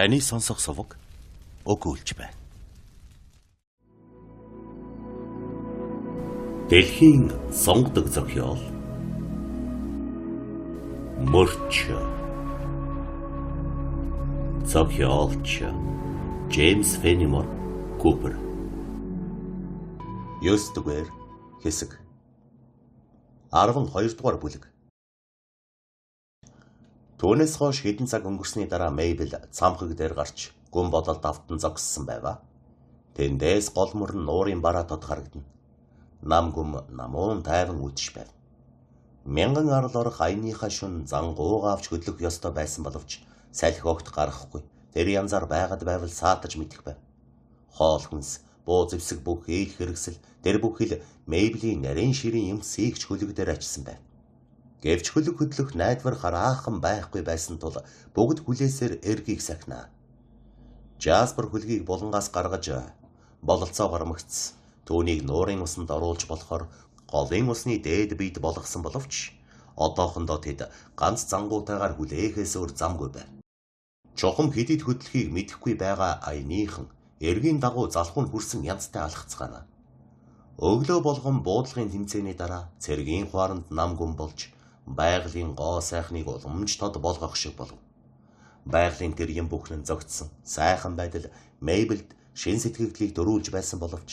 Таны сонсох суваг өгүүлж байна. Дэлхийн сонгодог зохиол Мөрч зохиолч Джеймс Феннимор Купер 9-р хэсэг 12-р бүлэг. Түүнээс хойш хэдэн цаг өнгөрсний дараа Мэйбл цамхаг дээр гарч гүн бодолд автан зогссон байга. Тэндээс гол мөрн нуурын бараа тод харагдана. Нам гүм намуун тайван үдшиж байв. Мянган арал орох аяныхаа шүн зангууга авч хөдлөх ёстой байсан боловч салхи огт гарахгүй. Тэр янзаар байгаад байвал саатаж мэдэх байв. Хоол хүнс, буу зэвсэг бүх ээлх хэрэгсэл тэр бүхэл Мэйблийн нарийн ширийн юм сэгч хөлөг дээр ачсан байв. Гэвч хөлөг хөдлөх найдвар хараахан байхгүй байсан тул бүгд хүлээсээр эргийг сахина. Жаспер хөлгийг булангаас гаргаж бололцоо гармагц. Түүнийг нуурын усанд оруулж болохоор голын усны дээд бийд болгосон боловч одоохондоо тэд ганц зангуутайгаар хүлээхээс өөр замгүй байв. Чухам хэдийд хөдлөхийг мэдэхгүй байгаа аяныхан эргийн дагуу залхуу хүрсэн янзтай алхацгаана. Өглөө болгон буудлагын тэмцээний дараа цэргийн хуаранд нам гүн болж байгалийн гоо сайхныг уламж тод болгох шиг болов. Байгалийн тэр юм бүхэн зогтсон сайхан байдал Мэйбэлд шин сэтгэгдлийг дөрүүлж байсан боловч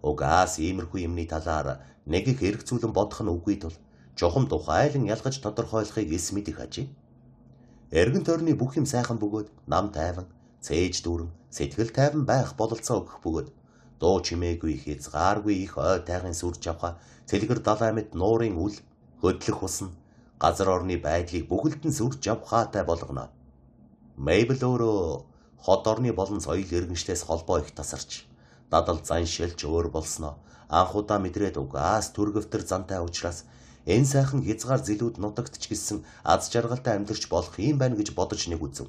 угаас иймэрхүү юмны талаар нэг их эргцүүлэн бодох нь үгүй тул чухам тухайлан ялгаж тодорхойлохыг эс мэдэх ажээ. Эргэн тойрны бүх юм сайхан бөгөөд нам тайван, цээж дүүрэн, сэтгэл тайван байх бололцоо өгөх бөгөөд дуу чимээгүй хязгааргүй их ой тайгын сүрж авах цэлгэр далай мэд нуурын үл хөдлөх усна газар орны байдлыг бүгэлдэн сүрж авахаатай болгоно. Мэйбл өөрөө хот орны болон соёл иргэншлээс холбоо их тасарч дадал заншилж өөр болсноо анх удаа мэдрээд угаас түргэвтер зантай учраас энэ сайхан хязгаар зэлүүд нутагтч гисэн аз жаргалтай амьдарч болох юм байна гэж бодож нэг үзв.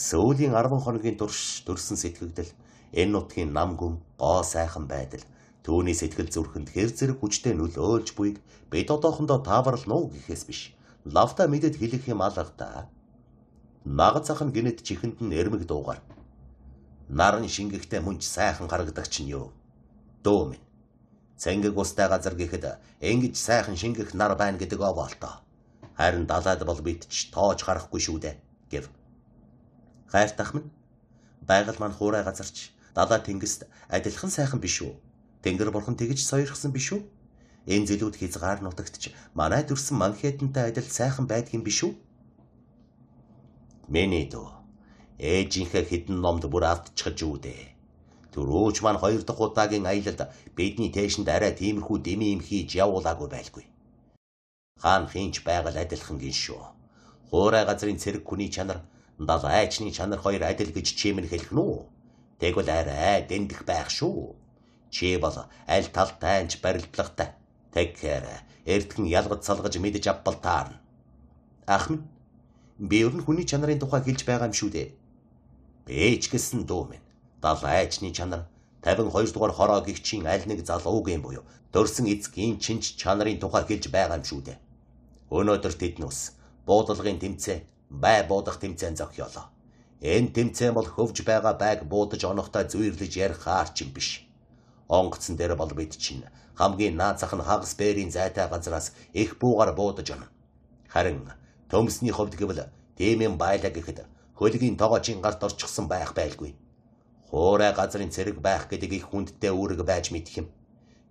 Сүүлийн 10 хоногийн турш төрсэн сэтгэгдэл энэ нутгийн нам гүм гоо сайхан байдал түүний сэтгэл зүрхэнд хэр зэрэг хүчтэй нөлөөлж буйг бид одоохондоо тааварлна уу гэхээс биш. Лавта мэдэд хэлэх юм алга та. Нагад цахан гинэд чихэнд нь эрмэг дуугар. Наран шингэхтэй мөнч сайхан харагдагч нь юу? Дөө минь. Цэнгэг устай газар гэхэд ингэж сайхан шингэх нар байна гэдэг овоолтоо. Харин далайд бол бид ч тоож харахгүй шүү дээ гэв. Хайртах минь. Байгаль маань хуурай газарч далай тэнгист адилхан сайхан биш үү? Тэнгэр бурхан тэгж сойрхсон биш үү? Энэ зэлүүд хязгаар нутагтч манай төрсөн Манхэттентай адил сайхан байдгийн биш үү? Миний дөө. Ээжийнхээ хідэн номд бүр автчихж үү дээ. Түрүүч маань 2 дахь удаагийн аялалд бидний тээшэнд арай тиймэрхүү дэмий юм хийж явуулаагүй байлгүй. Хаан хинч байгаль адилхан гин шүү. Хуурай газрын цэрэг хүний чанар, далайчны чанар хоёр адил гэж чимэн хэлэх нь үү? Тэгвэл арай дэндэх байх шүү. Чи бол аль талтай анч барилдлагатай. Тэгэхээр эртхэн ялгаж салгаж мэдэж авбал таарна. Ах минь, би өрн хүний чанарын тухай хэлж байгаа юм шүү дээ. Би ч гэсэн дүү минь. Далайчны чанар 52 дугаар хороо гихчийн аль нэг залуугийн буюу төрсөн эцгийн чинч чанарын тухай хэлж байгаа юм шүү дээ. Өнөөдөр тэднээс буудалгын тэмцээн, бай буудах тэмцээн зохиолоо. Энэ тэмцээн бол хөвж байгаа байг буудаж онохдоо зүйрлэж ярих хаарч юм биш. Онгоцон дээр бол бид чинь хамгийн наазах нь хагас бээрийн зайтай газраас их буугаар буудаж онно. Харин төмсний хувьд гэвэл тийм юм байлаа гэхэд хөлгийн тогоочийн гарт орчихсон байх байлгүй. Хуурай газрын цэрэг байх гэдэг их хүндтэй үүрэг байж мэдэх юм.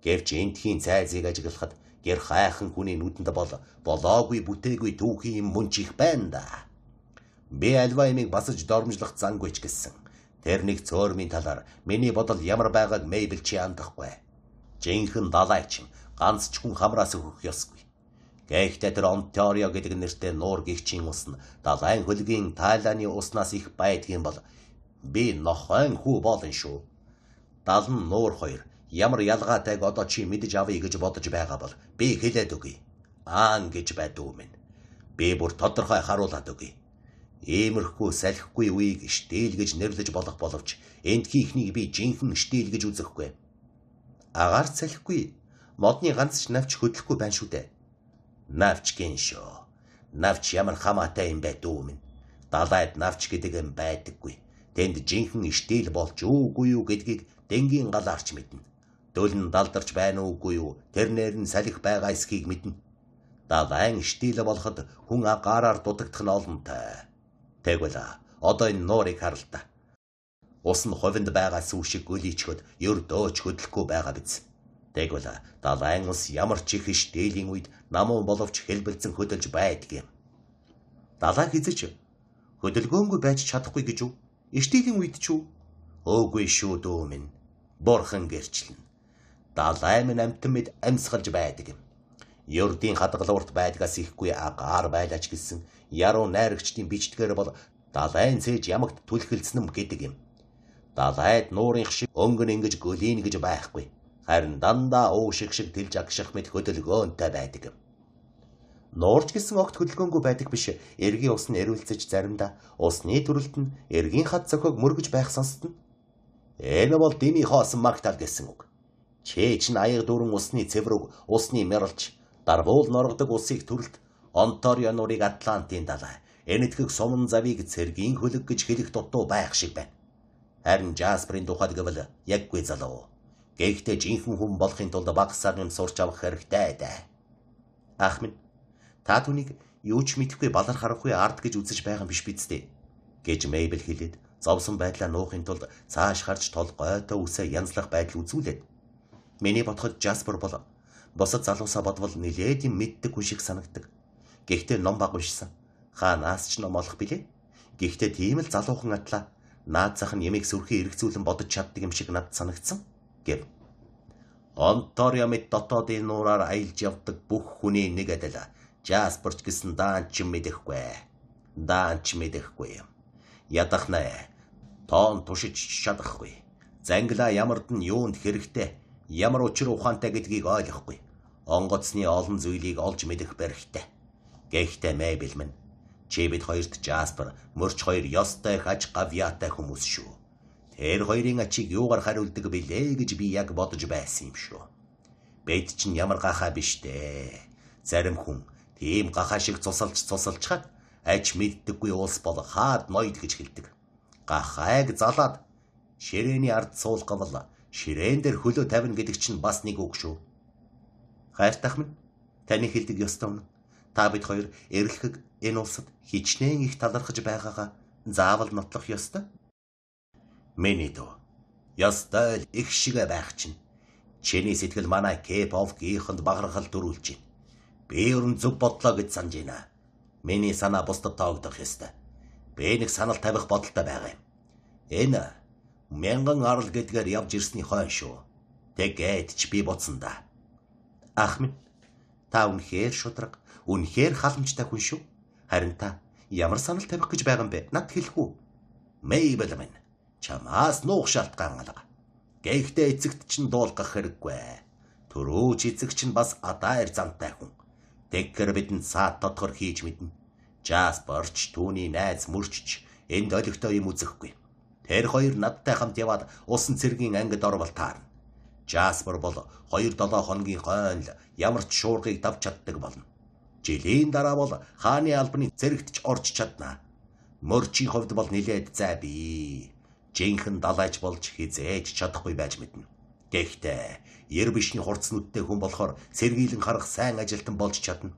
Гэвч энтхийн цайзыг ажиглахад гэр хайхан хүний нүдэнд бол болоогүй бүтээгүй түүхийн юм мөн ч их байна да. Би альва юмыг басаж дормжлох зангүй ч гэсэн. Тэр нэг цөөрмийн талаар миний бодол ямар байгааг Мэйбл чи андахгүй. Жинхэнэ далайчин ганц ч хүн хамраас өгөх ёсгүй. Гэхдээ тэр Онтарио гэдэг нэртэй нуур гихчийн ус нь далайн хөлгийн Тайланы уснаас их байдгийн бол би нохойн хүү болно шүү. Далан нуур хоёр ямар ялгаатайг одоо чи мэдэж авъя гэж бодож байгаа бол би хэлээд өгье. Аан гэж байдгүй минь. Би бүр тодорхой харуулад өгье. Иймэрхүү салхигүй үеийг штил гэж нэрлэж болох боловч эндхийхнийг би жинхэнэ штил гэж үзэхгүй. Агаар салхигүй модны ганц ч навч хөдлөхгүй байна шүү дээ. Навч гин шүү. Навч ямар хамаатай юм бэ дүү минь. Далайд навч гэдэг юм байдаггүй. Тэнд жинхэнэ штил болж үгүй юу гэдгийг дэнгийн галаарч мэднэ. Дөлн далдарч байна уугүй юу, тэрнээр нь салхи байгаа эсхийг мэднэ. Далайн штил болоход хүн агаараар дутагдах нь олонтой. Тэгвэл одоо энэ нуурыг харал та. Ус нь хувинд байгаа сүү шиг гөлийчхөд ердөөч хөдлөхгүй байгаа биз. Тэгвэл далайн ус ямар ч их штилийн үед намуу боловч хэлбэлзэн хөдөлж байдаг юм. Далай хизэж хөдөлгөөнгүй байж чадахгүй гэж үү? Штилийн үед ч үү? Өөгүй шүү дүү минь. Бурхан гэрчлэн. Далай минь амтан мэд амьсгалж байдаг юм. Ердийн хадгалуурт байдгаас ихгүй агаар байлаач гэсэн яруу найрагчдын бичдгээр бол далайн цээж ямагт түлхэлсэн юм гэдэг юм. Далайд нуурынх шиг өнгөн ингэж гөлийн гэж байхгүй. Харин дандаа уушиг шиг тэлж агших мэт хөдөлгөөнтэй байдаг юм. Нуурч гэсэн огт хөдөлгөөнгүй байдаг биш. Эргийн ус нь эрүүлцэж заримдаа усны төрөлт нь эргийн хад зохиог мөргөж байх сонсдно. Энэ бол дими хоосон магтаал гэсэн үг. Чээч нь аяг дүүрэн усны цэврэг, усны мэрэлж, дарбуул норгодог усыг төрөлт Онтарио нуурыг Атлантын далай, энэтхэг суман завыг цэргийн хөлөг гэж хэлэх дутуу байх шиг байна. Харин Жасперийн тухайд гэвэл яггүй залуу. Гэхдээ жинхэнэ хүн болохын тулд багасаар юм сурч авах хэрэгтэй дээ. Ах минь, та түүнийг юу ч мэдэхгүй балар харахгүй ард гэж үзэж байгаа юм биш биз дээ гэж Мэйбл хэлээд зовсон байдлаа нуухын тулд цааш харж тол гойтой үсээ янзлах байдал үзүүлээд миний бодоход Жаспер бол босод залуусаа бодвол нилээд юм мэддэг хүн шиг санагдаг. Гэхдээ ном баг уншсан. Хаанаас ч ном олох билээ. Гэхдээ тийм л залуухан атлаа наад зах нь ямиг сүрхий эргцүүлэн бодож чаддаг юм шиг надад санагдсан гэв. Онтарио мэд дотоодын нуураар аялж явдаг бүх хүний нэг адил Жасперч гэсэн даанч мэдэхгүй. Даанч мэдэхгүй юм. Ядахнаа тоон тушиж чадахгүй. Зангилаа ямард нь юунд хэрэгтэй, ямар учир ухаантай гэдгийг ойлгохгүй. Онгоцны олон зүйлийг олж мэдэх бэрхтэй. Гэхдээ Мэйбл минь, чи бид хоёрт Жаспер, мөрч хоёр ёстой их аж гавьяатай хүмүүс шүү. Тэр хоёрын ачийг юугаар хариулдаг билээ гэж би яг бодож байсан юм шүү. Бид чинь ямар гахаа биш дээ. Зарим хүн тийм гахаа шиг цусалчхад аж мэддэггүй улс бол хаад ноёд гэж хэлдэг. Гахааг залаад ширээний ард суулгавал ширээн дээр хөлөө тавина гэдэг чинь бас нэг үг шүү. Хайртах минь, таны хэлдэг ёстой өмнө та бид хоёр эрэлхэг энэ улсад хичнээн их талархаж байгаагаа заавал нотлох ёстой. Миний дөө, ёстой их шиг байх чинь. Чиний сэтгэл манай К-pop-гийнханд бахархал төрүүлж байна. Би өрн зөв бодлоо гэж санаж байна. Миний санаа бусдад тоогдох ёстой. Би нэг санал тавих бодолтой байгаа юм. Энэ мянган арал гэдгээр явж ирсний хойно шүү. Тэгээд ч би бодсон да. Ах минь, та үнэхээр шудраг, үнэхээр халамжтай хүн шүү. Харин та ямар санал тавих гэж байгаа юм бэ? Над хэлэх үү? Мэйбл минь, чамаас нуух шалтгаан алга. Гэхдээ эцэгт чинь дуулгах хэрэггүй. Төрөөч эцэг чинь бас адаэр зантай хүн. Тэггээр бидэнд саад тодгор хийж мэднэ. Жасперч түүний найз мөрчч энд олигтой юм үзэхгүй. Тэр хоёр надтай хамт яваад усан цэргийн ангид орвол таарна. Жаспер бол 2-7 хоногийн хойно ямар ч шуургыг давж чаддаг болно. Жилийн дараа бол хааны албаны цэрэгт ч орж чадна. Мөрчийн хувьд бол нилээд зай бий. Жинхэнэ далайч болж хизээж чадахгүй байж мэднэ. Гэхдээ ер бишний хурц нүдтэй хүн болохоор сэргийлэн харах сайн ажилтан болж чадна.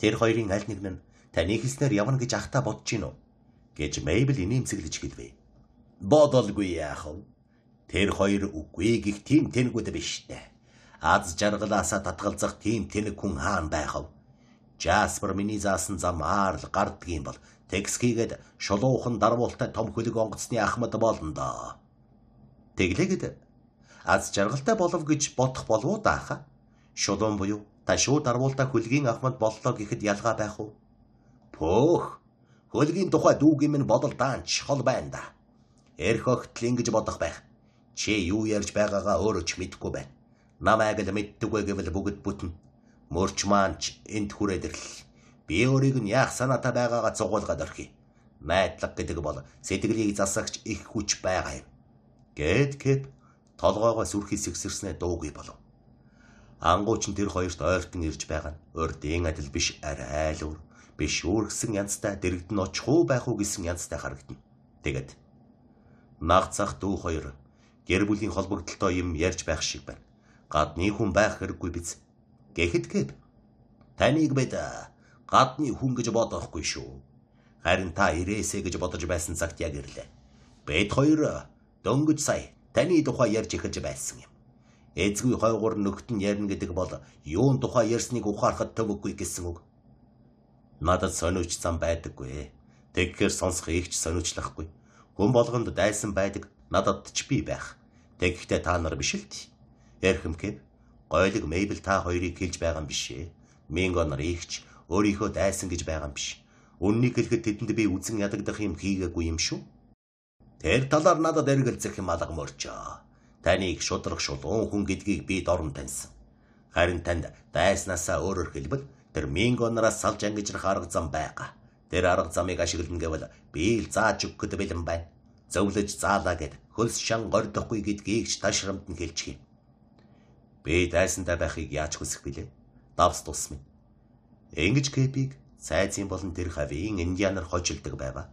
Тэр хоёрын аль нэг нь таны хэлснээр явна гэж ахта бодож гин үү? Гэж Мэйбл инээмсэглэж хэлвэ. Бодолгүй яах вэ? Тэр хоёр үгүй гих тийм тэнэгүүд биш дээ. Аз жаргалаасаа татгалзах тийм тэнэг хүн хаан байх вэ? Жаспер миний заасан замаар л гардгийн бол текскигээд шулуухан дарвуултай том хөлөг онгоцны ахмад болно доо. Тэглээгээд аз жаргалтай болов гэж бодох болов уу даахаа? Шулуун буюу ташуу дарвуултай хөлгийн ахмад боллоо гэхэд ялгаа байх уу? Пөөх, хөлгийн тухай дүүгийн минь бодол даанч хол байна да. Эрх огтл ингэж бодох байх. Чи юу ярьж байгаагаа өөрөө ч мэдэхгүй байна. Намайг л мэддэггүй гэвэл бүгд бүтэн. Мөрч маанч энд хүрээд ирлээ. Би өөрийг нь яах санаатай байгаагаа цугуулгаад орхив. Найдлага гэдэг бол сэтгэлийг засагч их хүч байгаа юм. Гэт толгоогоо сүрхий сэгсэрснээ дуугүй болов. Ангууч нь тэр хоёрт ойртон ирж байгаа нь урдын адил биш, арай л өөр. Биш үүргсэн янзтай дэрэгдэн очих уу байх уу гэсэн янзтай харагдана. Тэгээд наг цах дүү хоёр гэр бүлийн холбогдлолтой юм ярьж байх шиг байна. Гадны хүн байх хэрэггүй биз. Гэхэд таныг бид гадны хүн гэж бодохгүй шүү. Харин та ирээсэ гэж бодож байсан цагт яг ирлээ. Бид хоёр дөнгөж сая таны тухай ярьж эхэлж байсан юм. Эзгүй хойгуур нөхд нь ярина гэдэг бол юун тухай ярьсныг ухаарахад төвөггүй гэсэн үг. Надад сониуч зам байдаггүй. Тэгэхээр сонсох ихч сониучлахгүй. Хүн болгонд дайсан байдаг, надад ч би байх. Тэгэхдээ та нар биш л тий. Эрхэмхэ гойлог Мэйбл та хоёрыг хэлж байгаа юм биш ээ. Минго нар ихч өөрийнхөө дайсан гэж байгаа юм биш. Үннийг хэлэхэд тэдэнд би үзэн ядагдах юм хийгээгүй юм шүү. Тэр талаар надад эргэлзэх юм алга мөрчөө. Таныг шудрах шулуун хүн гэдгийг би дорн таньсан. Харин танд дайснаасаа өөрөөр хэлбэл тэр Минго нараас салж ангижрах арга зам байгаа. Тэр арга замыг ашиглана гэвэл би л зааж өгөхөд бэлэн байна. Зөвлөж заалаа гэд хөлс шан гордохгүй гэдгийг ч ташрамд нь хэлчих юм. Би дайсантай байхыг яаж хүсэх билээ? Давс тус минь. Ингэж Кэпиг сайзын болон тэр хавийн индианаар хожилдог байва.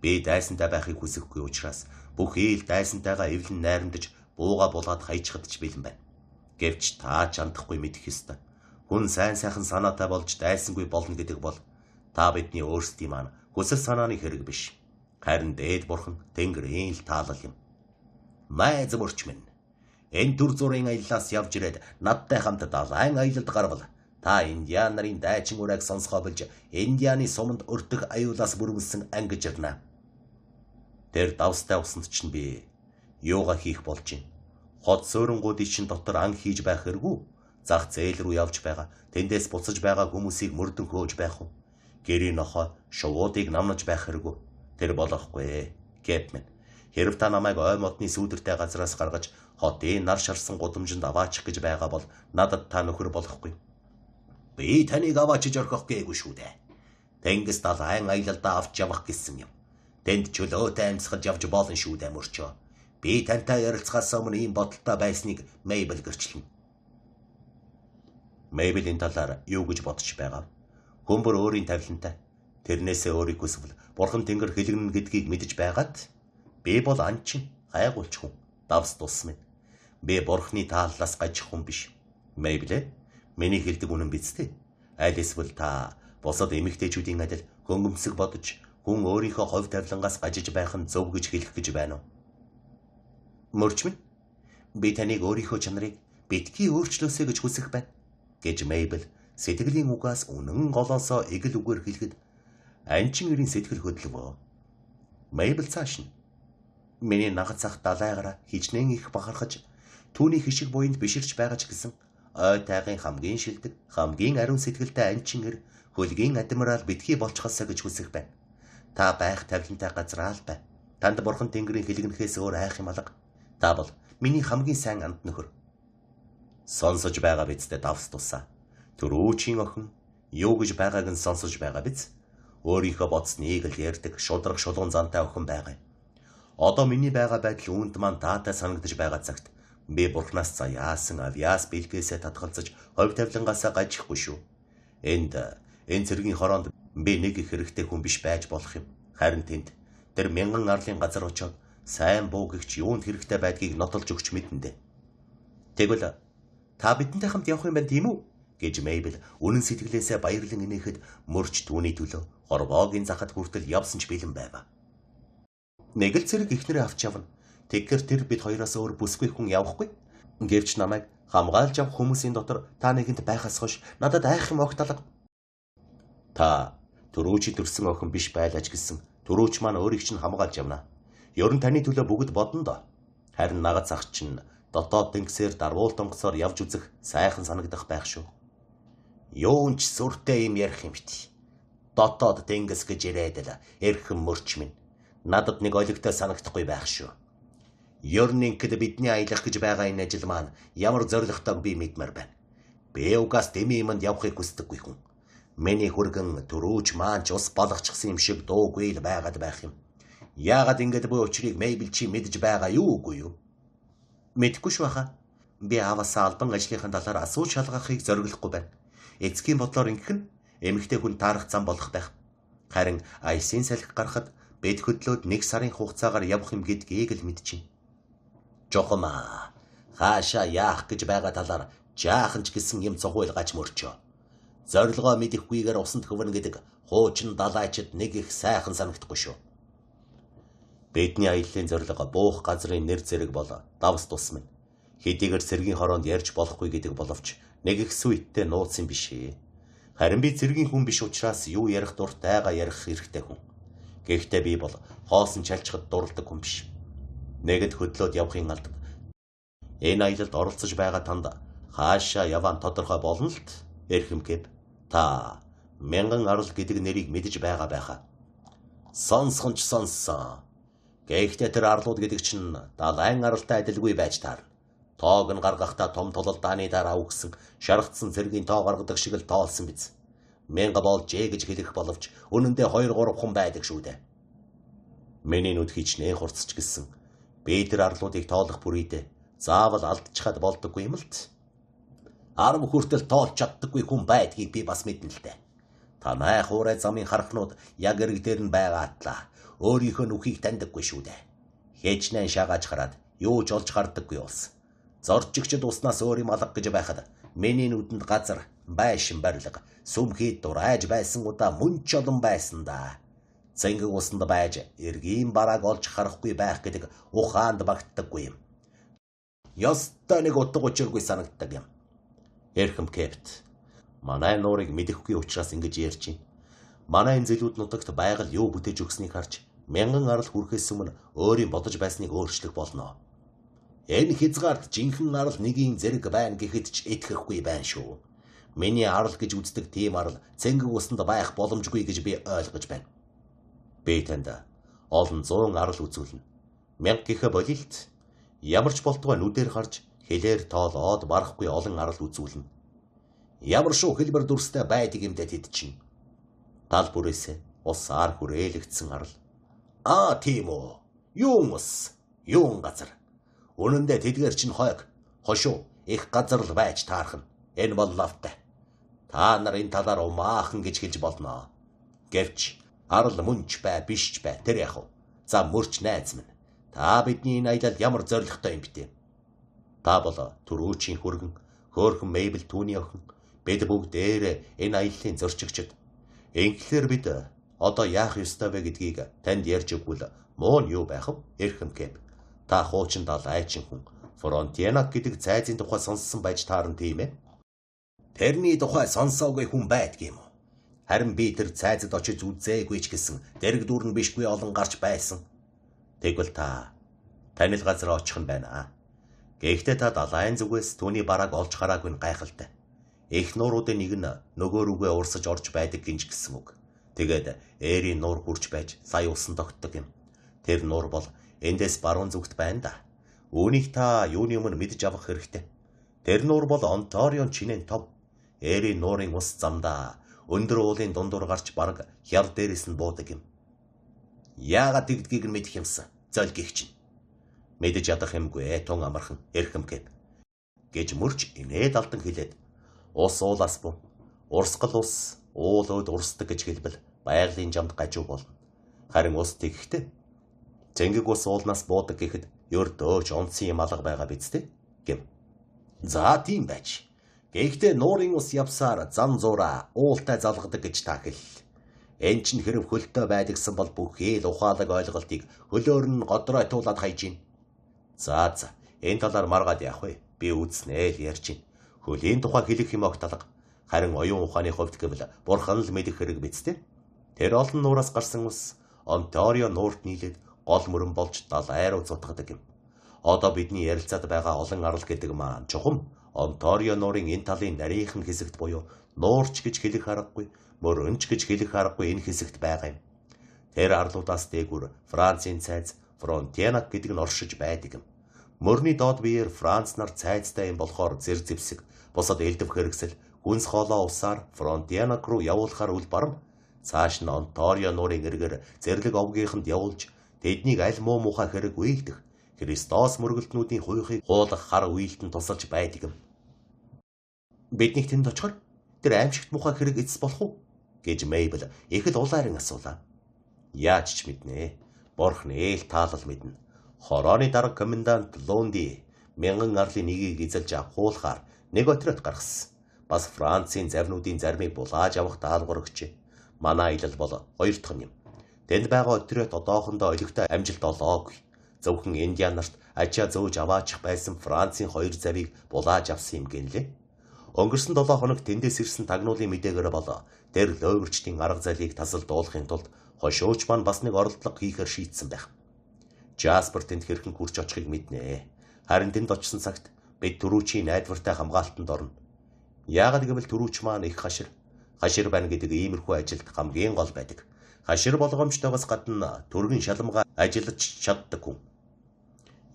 Би дайсантай байхыг хүсэхгүй учраас бүхий л дайсантайгаа эвлэн найрамдаж бууга булаад хаяжхад ч бэлэн байна. Гэвч та ч андахгүй мэдэх ёстой. Хүн сайн сайхан санаатай болж дайсангүй болно гэдэг бол та бидний өөрсдийн маань хүсэл санааны хэрэг биш. Харин дээд бурхан Тэнгэрийн л таалал юм. Майз мөрч минь. Энэ төр зургийн аяллаас явж ирээд надтай хамт далайн аялалд гарвал та индиан нарын дайчин урайг сонсгоо болж индианы суманд өртөх аюулаас бүрүүлсэн ангиж ирнэ. Тэр давстай усанд чинь би юугаа хийх болж байна. Хот сөөрөнгүүдийн чинь дотор ан хийж байх хэрэггүй. Зах зээл рүү явж байгаа. Тэндээс буцаж байгаа хүмүүсийг мөрдөн хөөж байх уу? Гэрийн нохой шувуудыг намнаж байх хэрэггүй. Тэр болохгүй. Кэпмен. Хэрв та намайг ой модны сүүдэртэй газраас гаргаж хотын нар шарсан гудамжинд аваачих гэж байгаа бол надад та нөхөр болохгүй. Би таныг аваачиж орхих гээгүй шүү дээ. Тэнгис далайн аялалдаа авч явах гэсэн юм. Тэнд чөлөөтэй амьсгаж явж болно шүү дээ мөрчөө. Би тантай ярилцахаас өмнө ийм бодолтой байсныг Мэйбл гэрчлэнэ. Мэйблийн талаар юу гэж бодож байгаа? Хүн бүр өөрийн тавилантай. Тэрнээсээ өөрийг хүсвэл бурхан Тэнгэр хэлгэнэ гэдгийг мэдэж байгаад би бол анчин гайгуулч хүн. Давс тус минь. Би бурхны тааллаас гажих хүн биш. Мэйблэ миний хэлдэг үнэн биз дээ. Аль эсвэл та бусад эмэгтэйчүүдийн адил хөнгөмсөг бодож хүн өөрийнхөө хувь тавилангаас гажиж байх нь зөв гэж хэлэх гэж байна уу? Мөрч минь. Би таныг өөрийнхөө чанарыг битгий өөрчлөөсэй гэж хүсэх байна гэж Мэйбл сэтгэлийн угаас үнэн голоосоо эгэл үгээр хэлэхэд анчин ирийн сэтгэл хөдлөвөө. Мэйбл цааш нь миний нагад цах далайгаараа хичнээн их бахархаж түүний хишиг буйнд биширч байгаа ч гэсэн ой тайгын хамгийн шилдэг, хамгийн ариун сэтгэлтэй анчин ир хөлгийн адмирал битгий болчихосоо гэж хүсэх байна. Та байх тавилантай газраа л бай. Танд бурхан Тэнгэрийн хэлгэнхээс өөр айх юм алга. Та бол миний хамгийн сайн анд нөхөр. Сонсож байгаа бидтэй давс тусаа. Төрөөчийн охин юу гэж байгааг нь сонсож байгаа биз? Өөрийнхөө бодсныг л ярьдаг шудраг шулуун зантай охин байгаа. Одоо миний байгаа байдал үүнд маань таатай санагдаж байгаа цагт би бурхнаас заяасан авиас бэлгээсээ татгалзаж хувь тавилангаасаа гажихгүй шүү. Энэ цэргийн хороонд би нэг их хэрэгтэй хүн биш байж болох юм. Харин тэнд тэр мянган арлын газар очоод сайн буу гэгч юунд хэрэгтэй байдгийг нотолж өгч мэднэ дээ. Тэгвэл та бидэнтэй хамт явах юм байна тийм үү? Гэж Мэйбл үнэн сэтгэлээсээ баярлан инээхэд мөрч түүний төлөө хорвоогийн захад хүртэл явсан ч бэлэн байва. Нэг л зэрэг ихнэрээ авч явна. Тэгэхээр тэр бид хоёроос өөр бүсгүй хүн явахгүй. Гэвч намайг хамгаалж авах хүмүүсийн дотор та нэгэнд байхаас хойш надад айх юм огт алга. Та төрөөчи төрсөн охин биш байлаач гэсэн төрөөч маань өөрийг чинь хамгаалж явна. Ер нь таны төлөө бүгд бодно доо. Харин нагад зах чинь дотоод тэнгисээр дарвуул тонгосоор явж үзэх сайхан санагдах байх шүү. Юун ч сүртэй юм ярих юм бит. Дотоод тэнгис гэж ирээд л эрхэм мөрч минь. Надад нэг олигтой санагдахгүй байх шүү. Ер нь ингээд бидний аялах гэж байгаа энэ ажил маань ямар зоригтойг би мэдмээр байна. Би угаас дэмий юмд явахыг хүсдэггүй хүн. Миний хүргэн төрөөч маань ч ус болгочихсан юм шиг дуугүй л байгаад байх юм. Яагаад ингэж буй учрыг Мэйбл чи мэдж байгаа юу үгүй юу? Мэдгүй шүү хаа. Би ааваасаа албан ажлынхаа талаар асууж шалгахыг зориглохгүй байна. Эцгийн бодлоор ингэх нь эмэгтэй хүн таарах зам болох байх. Харин аясын салхи гарахад бед хөдлөөд 1 сарын хугацаагаар явах юм гэдгийг л мэдчихэв. Жохомаа хаашаа яах гэж байгаа талаар жаахан ч гэсэн юм цогойлгаач мөрчөө. Зорилгоо мэдэхгүйгээр усанд хөвөрнө гэдэг хуучин далайчид нэг их сайхан санагдахгүй шүү. Бидний аяллаа зорилго буух газрын нэр зэрэг бол давс тус минь. Хэдийгээр цэргийн хороонд ярьж болохгүй гэдэг боловч нэг их сүйттэй нууц юм биш ээ. Харин би цэргийн хүн биш учраас юу ярих дуртайгаа ярих хэрэгтэй хүн. Гэхдээ би бол хоосон чалчхад дурладаг хүн биш. Нэгд хөдлөөд явахын алдаг. Энэ аялалд оролцож байгаа танд хаашаа яван тодорхой болно л эрхэмгэв. Та мянган арал гэдэг нэрийг мэдэж байгаа байхаа. Сонсхон ч сонссон. Гэхдээ тэр арлууд гэдэг чинь далайн аралтай адилгүй байж таарна. Тоог нь гаргахдаа том тололдааны дараа үгсэн шаргацсан цэргийн тоо гаргадаг шиг л тоолсон биз. Мянга болж гэж хэлэх боловч үнэндээ 2-3 хүн байдаг шүү дээ. Миний нүд хичнээн хурцч гисэн. Би тэр арлуудыг тоолох бүрийдээ заавал алдчихад болдоггүй юм л т. 10 хүртэл тоолж чаддаггүй хүн байдгийг би бас мэднэ л дээ. Танай хуурай замын харахнууд яг эрг дээр нь байгаатлаа. Өөрийнхөө нүхийг таньдаггүй шүү дээ. Хэжнэн шагааж хараад юу ч олж хардаггүй ус. Зорчигчд уснаас өөр юм алга гэж байхад миний нүдэнд газар, байшин барилга, сүмхий дурайж байсан удаа мөн ч олон байсан да. Цэнгэг усанд байж эргийн барааг олж харахгүй байх гэдэг ухаанд багтдаггүй юм. Ёстой нэг утга учиргүй санагддаг юм. Эрхэм Кэпт. Манай нуурыг мэдэхгүй учраас ингэж ярьж байна. Манай энзэлүүд нутагт байгаль юу бүтээж өгснийг харж мянган арал хүрэхээс өмнө өөрийн бодож байсныг өөрчлөх болно. Энэ хязгаарт жинхэнэ арал нэгийн зэрэг байна гэхэд ч итгэхгүй байна шүү. Миний арал гэж үздэг тийм арал цэнгэг усанд байх боломжгүй гэж би ойлгож байна. Би танд олон 100 арал үзүүлнэ. 1000 гэхэ болилт. Ямар ч болтугай нүдээр харж хэлээр тоолоод барахгүй олон арал үзүүлнэ. Ямар шүү хэлбэр дүрстэй байдаг юм дэ тэд чинь. Тал бүрээсээ усаар хүрээлэгдсэн арал. Тийм үү. Юун ус, юун газар. Үнэндээ тэдгээр чинь хойг, хошуу, их газар л байж таарах нь. Энэ бол лавтай. Та нар энэ талаар умаахан гэж хэлж болно. Гэвч арал мөнч бай, биш ч бай, тэр яах вэ? За мөрч найз минь. Та бидний энэ аялал ямар зоригтой юм бэ? Та бол түрүүчийн хүргэн, хөөхөн Мейбл түүний охин. Бид бүгдээрээ энэ аяллаа зорчигчд. Ингээр бид одоо яах ёстой вэ гэдгийг танд ярьж өгвөл муу нь юу байх вэ? Эрхэм Кэп. Та хуучин далайчин хүн. Фронтианак гэдэг цайзын тухай сонссон байж таарна тийм ээ. Тэрний тухай сонсоогүй хүн байдгийм үү? Харин би тэр цайзад очиж үзээгүй ч гэсэн дэрэг дүүрэн бишгүй олон гарч байсан. Тэгвэл та танил газар очих нь байна. Гэхдээ та далайн зүгээс түүний барааг олж хараагүй нь гайхалтай. Их нууруудын нэг нь нөгөө рүүгээ урсаж орж байдаг гинж гэсэн үг. Тэгээд ээрийн нуур хурж байж сая усан тогтдог юм. Тэр нуур бол эндээс баруун зүгт байна да. Үүнийг та юуны өмнө мэдж авах хэрэгтэй. Тэр нуур бол Онтарион чинэн тов. Ээрийн нуурын ус замдаа өндөр уулын дундуур гарч бараг хял дээрээс нь буудаг юм. Яагаад тэгдгийг нь мэдэх юмсан? Зөлгийх чинь. Мэдэж ядах юмгүй тун амархан эрхэм Кэп. Гэж мөрч инээд алдан хэлээд ус уулаас буу. Урсгал ус уулууд урсдаг гэж хэлбэл байгалийн жамд гажуу болно. Харин ус тэгхтээ цэнгэг ус уулнаас буудаг гэхэд ердөөч онцгийн юм алга байгаа биз дээ гэв. За тийм байж. Гэхдээ нуурын ус явсаар зам зураа уултай залгадаг гэж та хэл. Энд чинь хэрэг хөлтөө байдагсан бол бүхий л ухаалаг ойлголтыг хөлөөр нь годройтуулаад хайж гин. За энэ талаар маргаад явах вэ? Би үзнэ л ярьж гин. Хөлийн тухай хэлэх юм огтлог. Харин оюун ухааны хувьд гэвэл бурхан л мэдэх хэрэг биз дээ. Тэр олон нуураас гарсан ус Онтарио нуурт нийлээд гол мөрөн болж далай руу зутгадаг юм. Одоо бидний ярилцаад байгаа олон арал гэдэг маань чухам Онтарио нуурын энэ талын нарийнхан хэсэгт буюу нуурч гэж хэлэх аргагүй, мөрөнч гэж хэлэх аргагүй энэ хэсэгт байгаа юм. Тэр арлуудаас дээгүр Францын цайз Фронтианак гэдэг нь оршиж байдаг юм. Мөрний доод биеэр Франц нар цайзтай юм болохоор зэр зэвсэг, бусад элдв хэрэгсэл, хүнс хоолоо усаар Фронтианак руу явуулахаар үл барам. Цааш нь Онтарио нуурын эргээр зэрлэг овгийнханд явуулж тэднийг аль муу мухай хэрэг үйгдэх, Христос мөргөлтнүүдийн хуйхыг хуулах хар үеэлтэн тусалж байдаг юм. Биднийг тэнд очихоор тэр аимшигт мухай хэрэг эцэс болох уу? Гэж Мейбл их л улаарин асуулаа. Яаж ч мэднэ. Бурхан ээл таалал мэднэ. Хорооны дарга комендант Лонди 1000 арлын нэгийг эзэлж авахуулахаар нэг отряд гаргасан. Бас Францын завнуудын зармыг булааж авах даалгавар өгчээ. Манай аялал бол 2 дахь юм. Тэнд байгаа отряд одоохондоо олигтой амжилт олоогүй. Зөвхөн Индиан нарт ачаа зөөж аваачих байсан Францын 2 завийг булааж авсан юм гэнлээ. Өнгөрсөн 7 хоног тэндээс ирсэн тагнуулын мэдээгээр бол тэр лойвэрчдийн арга зайлыг тасалдуулахын тулд хошууч маань бас нэг оролдлого хийхээр шийдсэн байх. Жаспер тэнд хэрхэн хурж очихыг мэднэ. Харин тэнд очсон цагт бид түрүүчийн найдвартай хамгаалтанд орно. Яагаад гэвэл түрүүч маань их хашир байна гэдэг иймэрхүү ажилд хамгийн гол байдаг. Хашир болгоомжтойгоос гадна төргөн шалмгаа ажиллаж чаддаг хүн.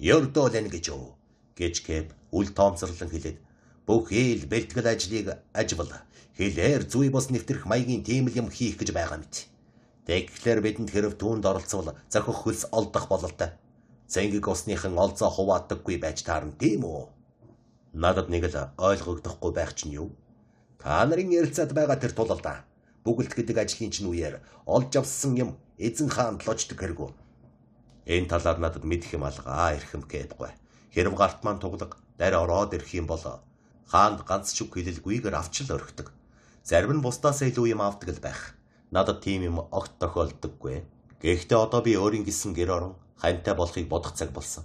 Ёрдоолэн гэж юу? Гэж Кэп үл тоомсорлон хэлээд бүх ил бэлтгэл ажлыг ажвал хэлээр зүй бос нэвтрэх маягийн тийм л юм хийх гэж байгаа мэт. Тэгэхээр бидэнд хэрв түүнд оролцвол зохих хөлс олдох бололтой. Цэнгэг усныхан олзоо хуваадаггүй байж таарна тийм үү? Надад нэг л ойлгогдохгүй байх чинь юу? Та нарын ярилцаад байгаа тэр тулалдаа бүгэлт гэдэг ажлын чинь үеэр олж авсан юм эзэн хаанд лождог хэрэггүй. Энэ талаар надад мэдэх юм алгаа ирхэм Кэпгүй. Хэрв гарт маань туглаг дарь ороод ирэх юм бол хаанд ганц ч үг хэлэлгүйгээр авч л орхидог. Зарим нь бусдаасаа илүү юм авдаг л байх. Надад тийм юм огт тохиолддоггүй. Гэхдээ одоо би өөрийн гисэн гэр орон хантай болохыг бодох цаг болсон.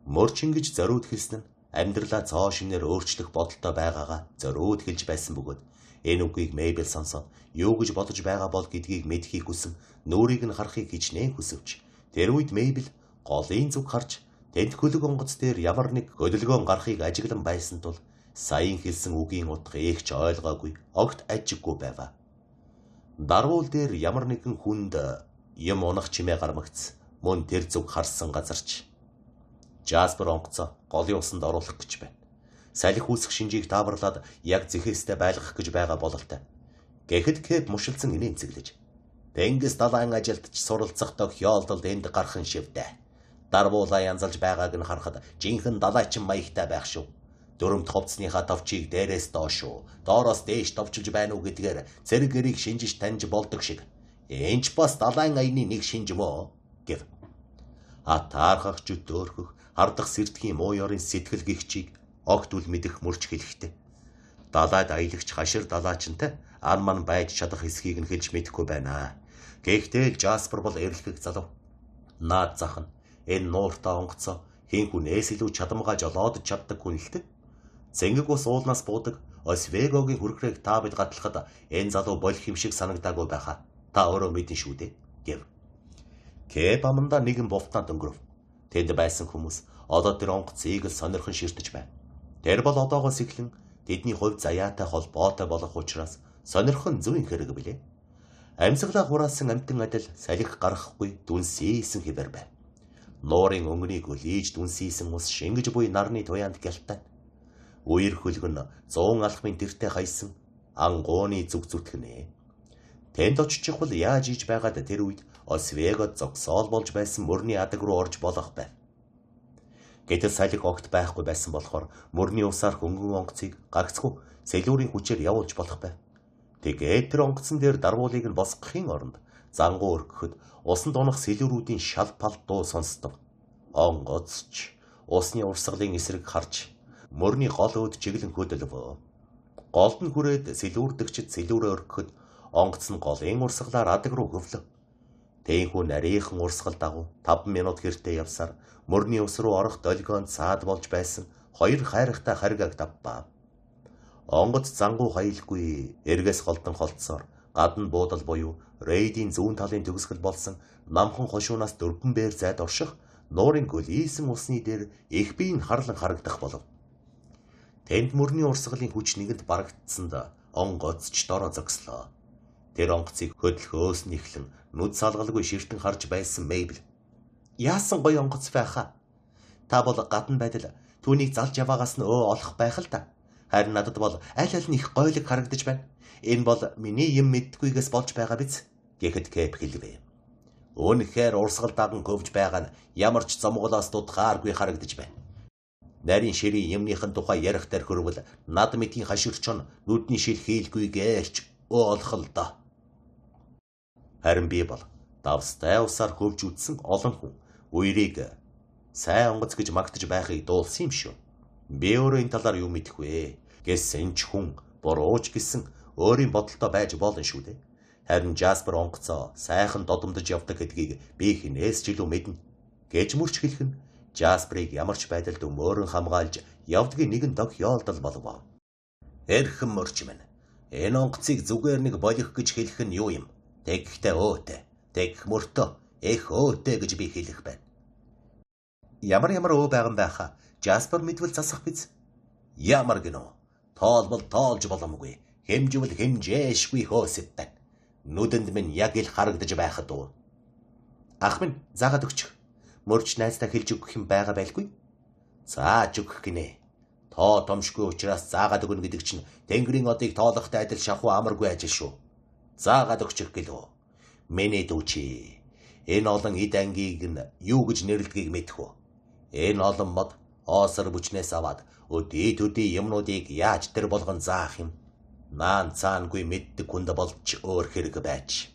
Мөрч ингэж зориуд хэлсэн нь амьдралаа цоо шинээр өөрчлөх бодолтой байгаагаа зориуд хэлж байсан бөгөөд энэ үгийг Мейбл сонсоод юу гэж бодож байгаа бол гэдгийг мэдхийг хүсэн нүрийг нь харахыг хичнээн хүсвч тэр үед Мейбл голын зүг харж тэнд хөлөг онгоц дээр ямар нэг хөдөлгөөн гарахыг ажиглан байсан тул саяын хэлсэн үгийн утга эгч ойлгоогүй огт ажиггүй байваа. Дарвуул дээр ямар нэгэн хүнд юм унах чимээ гармагц мөн тэр зүг харсан газарч Жаспер онгоцоо голын усанд оруулах гэж байна. Салхи үүсэх шинжийг тааварлаад яг зэхээстэй байлгах гэж байгаа бололтой. Гэхэд Кэп мушилсан инээн цэглэж Тэнгис далайн ажилд ч суралцах тохиолдолд энд гарах нь шивдэ. Дарвуулаа янзалж байгааг нь харахад жинхэнэ далайчин маягтай байх шүү. Дөрөмт ховцныхаа товчийг дээрээс доош шүү. Доороос дээш товчилж байна уу гэдгээр цэрэг гэрийг шинжиж таньж болдог шиг. Энд ч бас далайн аяны нэг шинж мөө гэв. Таархах жүдөөрхөх хардах сэрдгийн муу ёрын сэтгэл гихчийг огт үл мэдэх мөрч хэлэхтэй. Далайд аялагч хашир далаачинтай ан ман байж чадах эсхийг нь хэлж мэдэхгүй байна. Гэхдээ л Жаспер бол эрлэгэг залуу. Наад зах нь энэ нууртаа онгоцоо хэн хүнээс илүү чадамгаа жолоод чаддаг хүн л дээ. Цэнгэг ус уулнаас буудаг Освегогийн хүрхрээг та бид гатлахад энэ залуу болох юм шиг санагдаагүй байхаа. Та өөрөө мэдэн шүү дээ гэв. Кэп амандаа нэгэн бовтнаад өнгөрөв. Тэнд байсан хүмүүс одоо тэр онгоцыг л сонирхон ширтэж байна. Тэр бол одоогоос эхлэн тэдний хувьд заяатай холбоотой болох учраас сонирхон зүйн хэрэг билээ. Амьсгалаа хураасан амтан адил салхи гарахгүй дүнсийсэн хэвээр байв. Нуурын өнгөнийг өлийж дүнсийсэн ус шингэж буй нарны туяанд гялтай. Үер хөлгөн 100 алхмын тэртээ хайсан ангууны зүг зүтгэнэ. Тэнд очих бол яаж иж байгаад тэр үед Освегод зогсоол болж байсан мөрний адаг руу орж болох байв. Гэтэл салхи огт байхгүй байсан болохоор мөрний усаар хөнгөн онгоцыг гагцгүй сэлүүрийн хүчээр явуулж болох байв. Тэгээд тэр онгоцон дээр дарвуулыг нь босгохын оронд зангуу өргөхөд усанд унах сэлүүрүүдийн шал пал дуу сонсдог. Онгоцч усны урсгалын эсрэг харж мөрний гол өөд чиглэн хөдөлвөө. Голд нь хүрээд сэлүүрдэгчд сэлүүрээ өргөхөд онгоц нь голын урсгалаар адаг руу хөвлөв. Тээнхүү нарийнхан урсгал дагуу 5 минут хэртээ явсаар мөрний ус руу орох долгионд саад болж байсан 2 хайрахтай харгааг давпаа. Онгоц зангуу хаялгүй эргээс голдон холцсоор гадна буудал буюу рейдийн зүүн талын төгсгөл болсон намхан хошуунаас 4 бээр зайд орших нуурын гөлийсэн усны дээр их биеийн харлан харагдах болов. Тэнд мөрний урсгалын хүч нэгэнд барагдсанд онгоцч дороо зогслоо. Тэр онгоцыг хөдөлгөөс нь эхлэн нүд салгалгүй ширтэн харж байсан Мейбл. Яасан гоё онгоц байхаа. Та бол гадна байдал түүнийг залж яваагаас нь олох байх л та. Харин надад бол аль аль нь их гойлог харагдаж байна. Энэ бол миний юм мэддгүйгээс болж байгаа биз гэхэд Кэп хэлвэ. Үнэхээр урсгал даган хөвж байгаа нь ямар ч зомголоос дутхааргүй харагдаж байна. Нарийн ширийн юмныхын тухай ярих тархирвал над мэдийн хаширчон нүдний шил хийлгүй гээч олох л доо. Харин би бол давстай усаар хөвж үтсэн олон хүн үерийг сайн онгоц гэж магтаж байхыг дуулсан юм шүү. Би өөрөө энэ талаар юу мэдэх вэ? Гэсэн ч хүн бурууч гэсэн өөрийн бодолтой байж болно шүү дээ. Харин Жаспер онгоцоо сайхан додомдож явдаг гэдгийг би хинээс ч илүү мэднэ. Гэж мөрч хэлэх нь Жасперыг ямар ч байдалд өмөөрөн хамгаалж явдгийн нэгэн тохиолдол болов. Эрхэм мөрч минь. Энэ онгоцыг зүгээр нэг болох гэж хэлэх нь юу юм? Тэгхтээ өөтэй, тэгх мөртөө, их өөтэй гэж би хэлэх байна. Ямар өө байгаа юм байхаа? Жаспер мэдвэл засах биз? Ямар гинөө? Тоолбол тоолж боломгүй. Хэмжвэл хэмжээшгүй хөөсөд байна. Нүдэнд минь яг ил харагдаж байхад уу. Ах минь заагаад өгчих. Мөрч найздаа хэлж өгөх юм байгаа байлгүй. Зааж өгөх гинэ. Тоо томшгүй учраас заагаад өгнө гэдэг чинь Тэнгэрийн одыг тоолохтой адил шахуу амаргүй ажил шүү. Заагаад өгчих гэлөө. Миний дүүчи. Энэ олон эд ангийг нь юу гэж нэрлэдгийг мэдэх үү? Энэ олон мод оосор бүчнээс аваад өдий юмнуудыг яаж тэр болгон заах юм? Наан цаангүй мэддэг хүнд болч өөр хэрэг байж.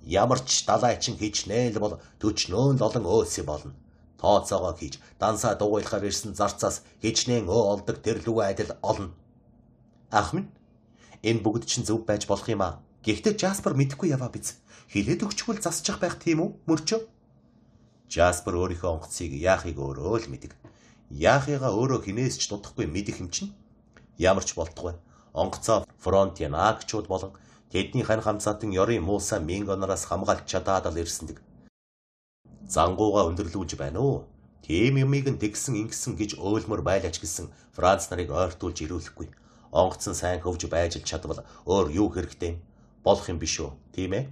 Ямар ч далайчин хичнээл бол төчнөөн л олон өөсөй болно. Тооцоогоо хийж дансаа дугуйлахаар ирсэн зарцаас хичнээн олдог тэрлүү адил олно. Ах минь, энэ бүгд чинь зөв байж болох юм аа. Гэхдээ Жаспер мэдэхгүй яваа биз. Хилээд өгчгөл засчих байх тийм үү, мөрчөө? Жаспер өөрийнхөө онгоцыг яахыг өөрөө л мэдэг. Яахыгаа өөрөө хинээс ч дутахгүй мэдэх юм чинь. Ямар ч болтугай. Онгоцоо Фронтенакчууд болон тэдний хань хамцаатан ёрын мууса Мингонороос хамгаалж чадаад л ирсэндэг. Зангууга өндөрлүүлж байна уу? Тийм юмыг нь тэгсэн ингэсэн гэж өөлмөр байлаач гэсэн Франц нарыг ойртуулж ирүүлэхгүй. Онгоц нь сайн хөвж байж чадвал өөр юу хэрэгтэй болох юм биш үү? Тийм ээ?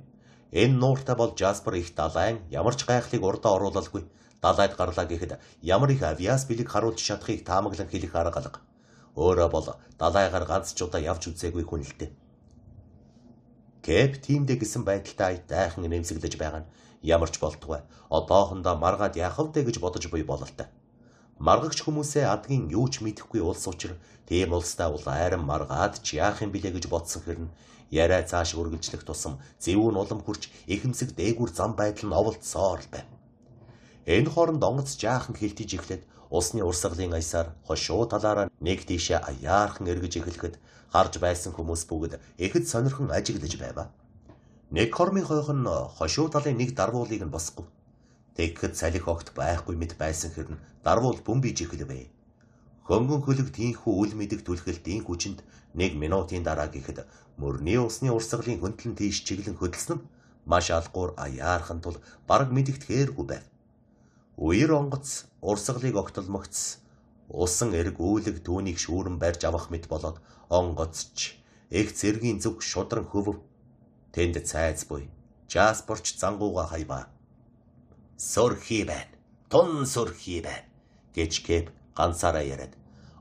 Энэ нууртай бол Жаспер их далайн ямар ч гайхлыг урдаа оруулалгүй. Далайд гарлаа гэхэд ямар их авиас бэлэг харуулж чадахыг таамаглан хэлэх арга алга. Өөрөө бол далайгаар ганц ч удаа явж үзээгүй хүн л дээ. Кэп тиймдээ гэсэн байдалтай дайхан нэмсэглэж байгаа нь ямар ч болтугай. Одоохондоо маргаад яах вэ гэж бодож буй бололтой. Маргагч хүмүүсээ адгийн юу ч мэдэхгүй улс учир тийм улстай бол айран маргаад ч яах юм блэ гэж бодсон хэрнэ яриа цааш үргэлжлэх тусам зөвүүн улам хурж ихэмсэг дээгүр зам байдал нь оволцсоор л байна. Энэ хооронд онгоц жаахан хилтиж эхлээд усны урсгалын аясаар хошуу талаараа нэг тийшээ аяархан эргэж эхлэхэд харж байсан хүмүүс бүгд ихэд сонирхон ажиглаж байва. Нэг хормын хойхон хошуу талын нэг дарвуулыг нь босгов. Тэгэхэд салхи огт байхгүй мэт байсан хэрнэ дарвуул бөмбөж эхлэвэ. Хөнгөн хөлөг тийхүү үл мэдэг түлхэлтийн хүчинд 1 минутын дараа гэхэд мөрний усны урсгалын хөндлөн тийш чиглэн хөдөлсөн нь маш алгуур аяархан тул бараг мэдэгдэхээргүй байв. Үер онгоц урсгалыг огтолмогц усан эрг үүлэг түүнийг шүүрэн барьж авах мэт болоод онгоцч их зэргийн зүг шудран хөвөв. Тэнд цайз буй Жасперч зангууга хайваа. Сөрхий байна. Тун сөрхий байна гэж Кэп ганцаараа яриад.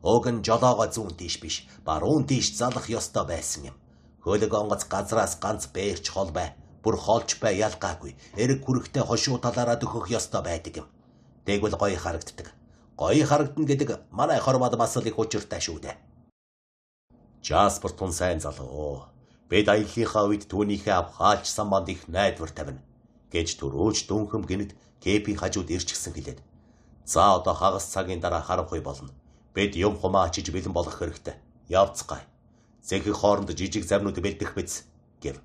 Уг нь жолоогоо зүүн тийш биш, баруун тийш залах ёстой байсан юм. Хөлөг онгоц газраас ганц бээрч хол бай. Бүр холч бай ялгаагүй. Эрэг хүрэхтэй хошуу талаараа дөхөх ёстой байдаг юм. Тэгвэл гоё харагддаг. Гоё харагдана гэдэг манай хормод бас л их учиртай шүү дээ. Жаспер тун сайн залуу. Бид аяллахаа үед түүнийхээ авхаалж самбанд их найдвар тавина гэж төрөөж дүнхэм гинэд Кэпийн хажууд ирчихсэн хэлээд. За одоо хагас цагийн дараа харанхуй болно. Бид юм хумаа ачиж бэлэн болох хэрэгтэй. Явцгаая. Зэхих хооронд жижиг завнууд бэлдэх биз гэв.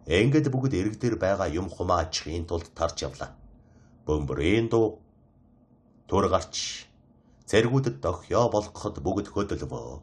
Ингээд бүгд эрэг дээр байгаа юм хумаа ачихын тулд тарж явлаа. Бөмбөрийн дуу тур гарч цэргүүдэд дохио болгоход бүгд хөдөлвөө.